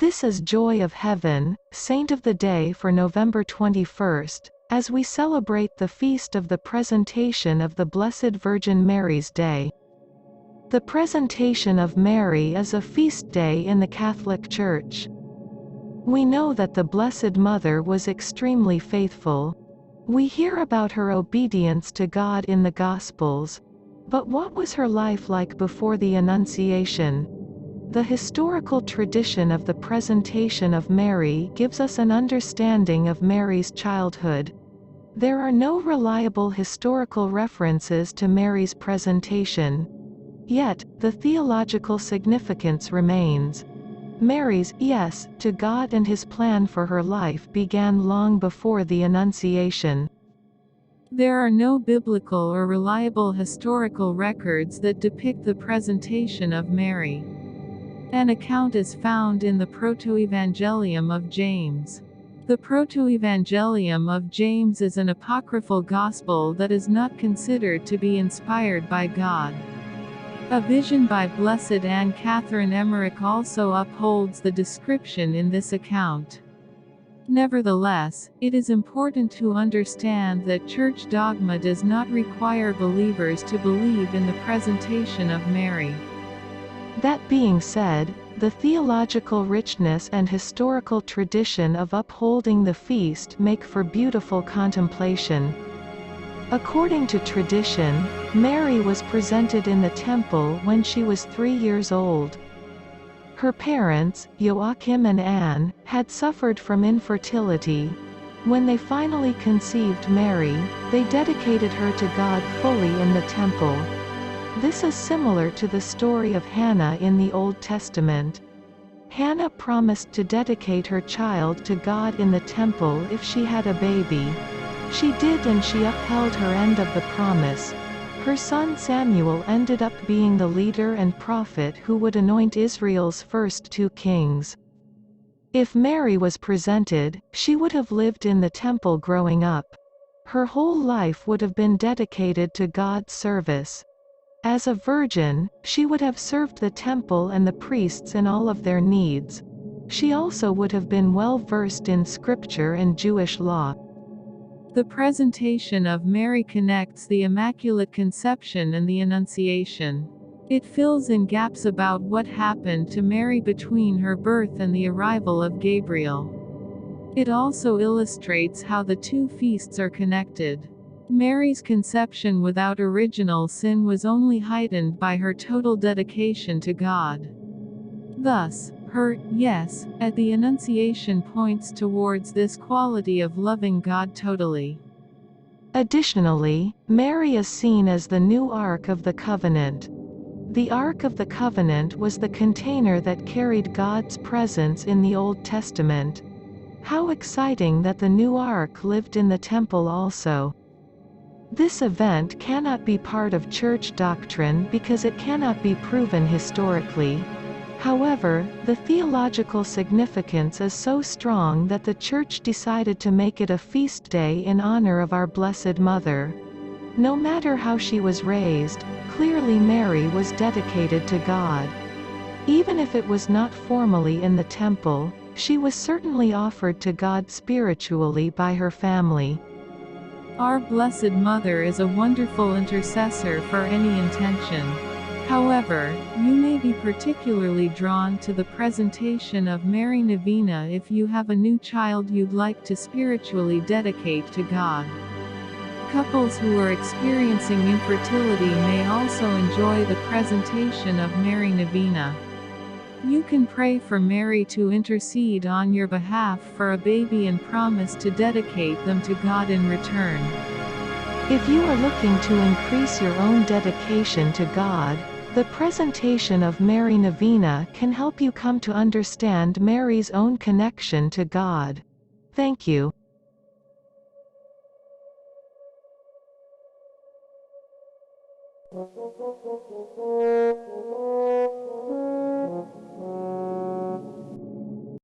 This is Joy of Heaven, Saint of the Day for November 21st, as we celebrate the feast of the Presentation of the Blessed Virgin Mary's Day. The Presentation of Mary is a feast day in the Catholic Church. We know that the Blessed Mother was extremely faithful. We hear about her obedience to God in the Gospels. But what was her life like before the Annunciation? The historical tradition of the Presentation of Mary gives us an understanding of Mary's childhood. There are no reliable historical references to Mary's presentation. Yet, the theological significance remains. Mary's yes to God and his plan for her life began long before the Annunciation. There are no biblical or reliable historical records that depict the presentation of Mary. An account is found in the Protoevangelium of James. The Protoevangelium of James is an apocryphal gospel that is not considered to be inspired by God. A vision by Blessed Anne Catherine Emmerich also upholds the description in this account. Nevertheless, it is important to understand that church dogma does not require believers to believe in the presentation of Mary. That being said, the theological richness and historical tradition of upholding the feast make for beautiful contemplation. According to tradition, Mary was presented in the temple when she was 3 years old. Her parents, Joachim and Anne, had suffered from infertility. When they finally conceived Mary, they dedicated her to God fully in the temple. This is similar to the story of Hannah in the Old Testament. Hannah promised to dedicate her child to God in the temple if she had a baby. She did, and she upheld her end of the promise. Her son Samuel ended up being the leader and prophet who would anoint Israel's first 2 kings. If Mary was presented, she would have lived in the temple growing up. Her whole life would have been dedicated to God's service. As a virgin, she would have served the temple and the priests in all of their needs. She also would have been well versed in scripture and Jewish law. The presentation of Mary connects the Immaculate Conception and the Annunciation. It fills in gaps about what happened to Mary between her birth and the arrival of Gabriel. It also illustrates how the 2 feasts are connected. Mary's conception without original sin was only heightened by her total dedication to God. Thus, her yes at the Annunciation points towards this quality of loving God totally. Additionally, Mary is seen as the new Ark of the Covenant. The Ark of the Covenant was the container that carried God's presence in the Old Testament. How exciting that the new Ark lived in the temple also. This event cannot be part of church doctrine because it cannot be proven historically. However, the theological significance is so strong that the Church decided to make it a feast day in honor of our Blessed Mother. No matter how she was raised, clearly Mary was dedicated to God. Even if it was not formally in the temple, she was certainly offered to God spiritually by her family. Our Blessed Mother is a wonderful intercessor for any intention. However, you may be particularly drawn to the presentation of Mary Novena if you have a new child you'd like to spiritually dedicate to God. Couples who are experiencing infertility may also enjoy the presentation of Mary Novena. You can pray for Mary to intercede on your behalf for a baby and promise to dedicate them to God in return. If you are looking to increase your own dedication to God, the presentation of Mary Novena can help you come to understand Mary's own connection to God. Thank you.